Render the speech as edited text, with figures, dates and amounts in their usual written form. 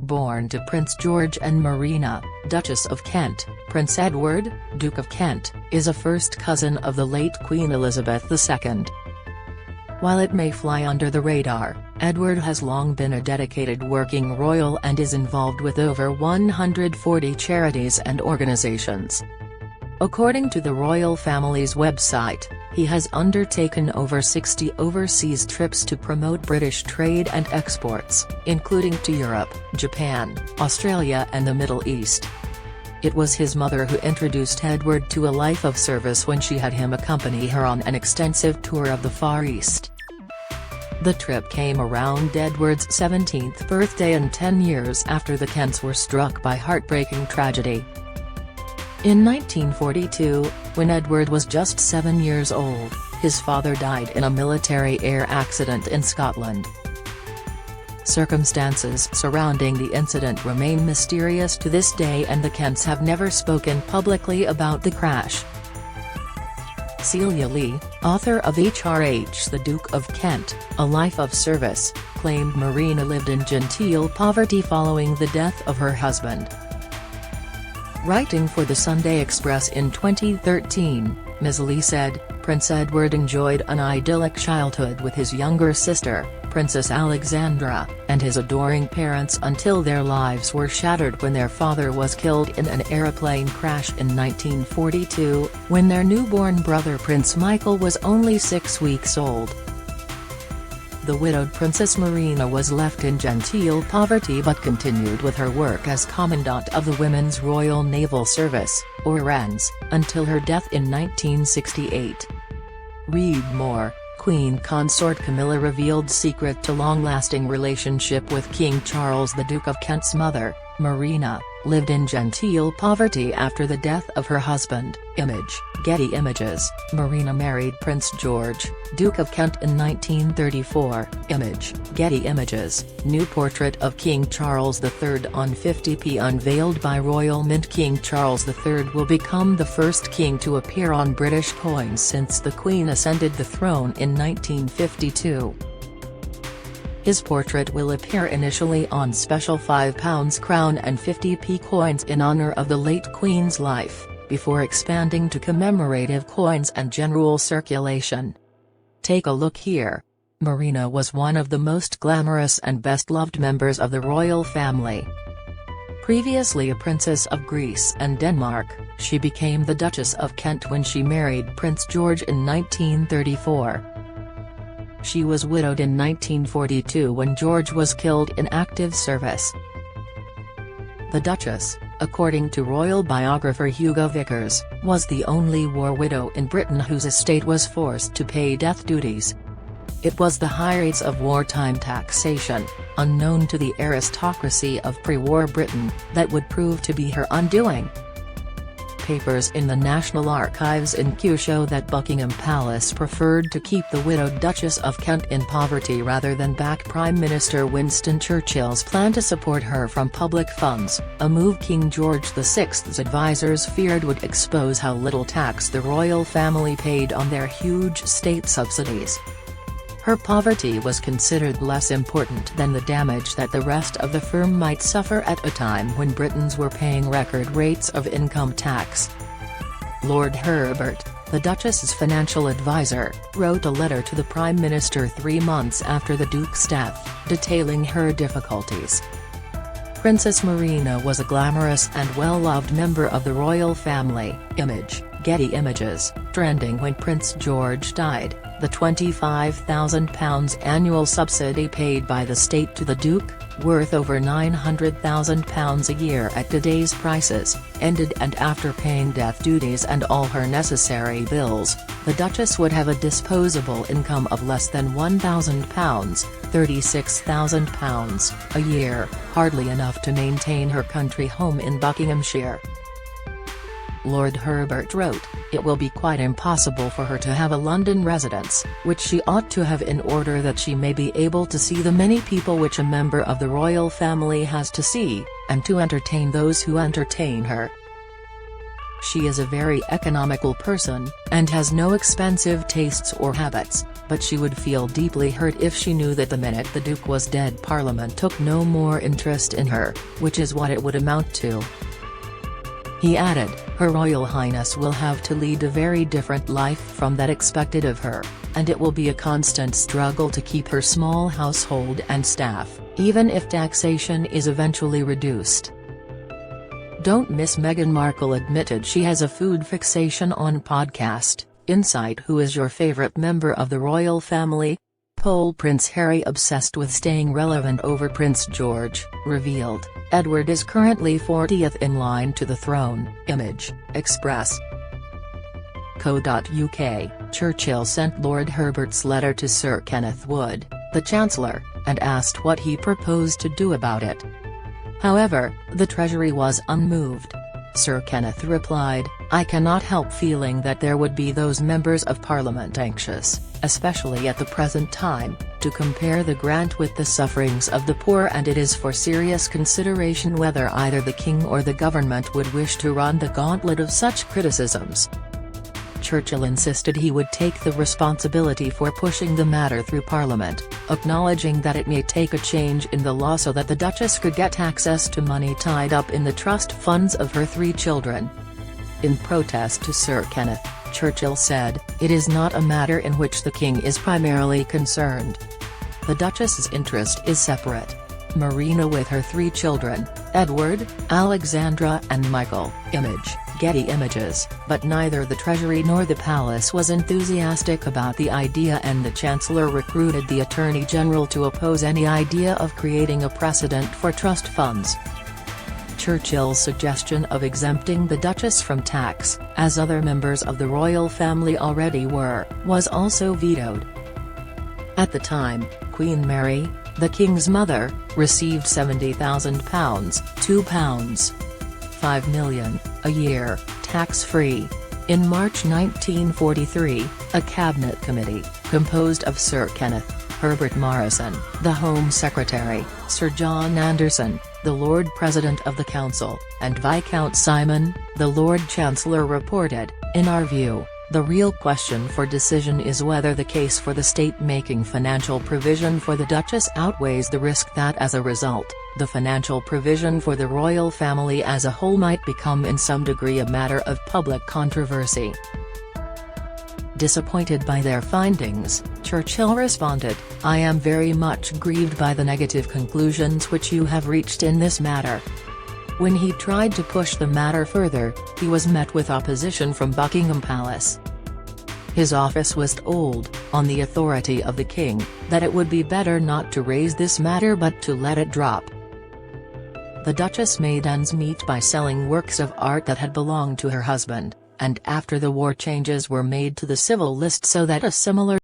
Born to Prince George and Marina, Duchess of Kent, Prince Edward, Duke of Kent, is a first cousin of the late Queen Elizabeth II. While it may fly under the radar, Edward has long been a dedicated working royal and is involved with over 140 charities and organizations. According to the royal family's website, he has undertaken over 60 overseas trips to promote British trade and exports, including to Europe, Japan, Australia and the Middle East. It was his mother who introduced Edward to a life of service when she had him accompany her on an extensive tour of the Far East. The trip came around Edward's 17th birthday and 10 years after the Kents were struck by heartbreaking tragedy. In 1942, when Edward was just 7 years old, his father died in a military air accident in Scotland. Circumstances surrounding the incident remain mysterious to this day and the Kents have never spoken publicly about the crash. Celia Lee, author of HRH The Duke of Kent, A Life of Service, claimed Marina lived in genteel poverty following the death of her husband. Writing for the Sunday Express in 2013, Ms. Lee said, Prince Edward enjoyed an idyllic childhood with his younger sister, Princess Alexandra, and his adoring parents until their lives were shattered when their father was killed in an aeroplane crash in 1942, when their newborn brother Prince Michael was only 6 weeks old. The widowed Princess Marina was left in genteel poverty but continued with her work as Commandant of the Women's Royal Naval Service, or RANS, until her death in 1968. Read more. Queen Consort Camilla revealed secret to long-lasting relationship with King Charles. The Duke of Kent's mother, Marina, lived in genteel poverty after the death of her husband. Image, Getty Images. Marina married Prince George, Duke of Kent in 1934. Image, Getty Images. New portrait of King Charles III on 50p unveiled by Royal Mint. King Charles III will become the first king to appear on British coins since the Queen ascended the throne in 1952. His portrait will appear initially on special £5 crown and 50p coins in honour of the late Queen's life, before expanding to commemorative coins and general circulation. Take a look here. Marina was one of the most glamorous and best-loved members of the royal family. Previously a princess of Greece and Denmark, she became the Duchess of Kent when she married Prince George in 1934. She was widowed in 1942 when George was killed in active service. The Duchess, according to royal biographer Hugo Vickers, was the only war widow in Britain whose estate was forced to pay death duties. It was the high rates of wartime taxation, unknown to the aristocracy of pre-war Britain, that would prove to be her undoing. Papers in the National Archives in Kew show that Buckingham Palace preferred to keep the widowed Duchess of Kent in poverty rather than back Prime Minister Winston Churchill's plan to support her from public funds, a move King George VI's advisers feared would expose how little tax the royal family paid on their huge state subsidies. Her poverty was considered less important than the damage that the rest of the firm might suffer at a time when Britons were paying record rates of income tax. Lord Herbert, the Duchess's financial advisor, wrote a letter to the Prime Minister 3 months after the Duke's death, detailing her difficulties. Princess Marina was a glamorous and well-loved member of the royal family. Image, Getty Images. Trending when Prince George died, the £25,000 annual subsidy paid by the state to the Duke, worth over £900,000 a year at today's prices, ended, and after paying death duties and all her necessary bills, the Duchess would have a disposable income of less than £1,000, £36,000, a year, hardly enough to maintain her country home in Buckinghamshire. Lord Herbert wrote, "It will be quite impossible for her to have a London residence, which she ought to have in order that she may be able to see the many people which a member of the royal family has to see, and to entertain those who entertain her. She is a very economical person, and has no expensive tastes or habits. but she would feel deeply hurt if she knew that the minute the Duke was dead Parliament took no more interest in her, which is what it would amount to. He added, Her Royal Highness will have to lead a very different life from that expected of her, and it will be a constant struggle to keep her small household and staff, even if taxation is eventually reduced. Don't miss Meghan Markle admitted she has a food fixation on podcast. Insight Who is your favorite member of the royal family? Poll Prince Harry obsessed with staying relevant over Prince George, revealed, Edward is currently 40th in line to the throne. Image, Express. Co.uk, Churchill sent Lord Herbert's letter to Sir Kenneth Wood, the Chancellor, and asked what he proposed to do about it. However, the Treasury was unmoved. Sir Kenneth replied, I cannot help feeling that there would be those members of Parliament anxious, especially at the present time, to compare the grant with the sufferings of the poor, and it is for serious consideration whether either the King or the government would wish to run the gauntlet of such criticisms. Churchill insisted he would take the responsibility for pushing the matter through Parliament, acknowledging that it may take a change in the law so that the Duchess could get access to money tied up in the trust funds of her 3 children. In protest to Sir Kenneth, Churchill said, It is not a matter in which the King is primarily concerned. The Duchess's interest is separate. Marina with her 3 children, Edward, Alexandra and Michael. Image, Getty Images, but neither the Treasury nor the Palace was enthusiastic about the idea, and the Chancellor recruited the Attorney General to oppose any idea of creating a precedent for trust funds. Churchill's suggestion of exempting the Duchess from tax, as other members of the royal family already were, was also vetoed. At the time, Queen Mary, the King's mother, received £70,000 £5 million, a year, tax-free. In March 1943, a cabinet committee, composed of Sir Kenneth, Herbert Morrison, the Home Secretary, Sir John Anderson, the Lord President of the Council, and Viscount Simon, the Lord Chancellor reported, in our view, the real question for decision is whether the case for the state making financial provision for the Duchess outweighs the risk that as a result, the financial provision for the royal family as a whole might become in some degree a matter of public controversy. Disappointed by their findings, Churchill responded, I am very much grieved by the negative conclusions which you have reached in this matter. When he tried to push the matter further, he was met with opposition from Buckingham Palace. His office was told, on the authority of the King, that it would be better not to raise this matter but to let it drop. The Duchess made ends meet by selling works of art that had belonged to her husband, and after the war changes were made to the civil list so that a similar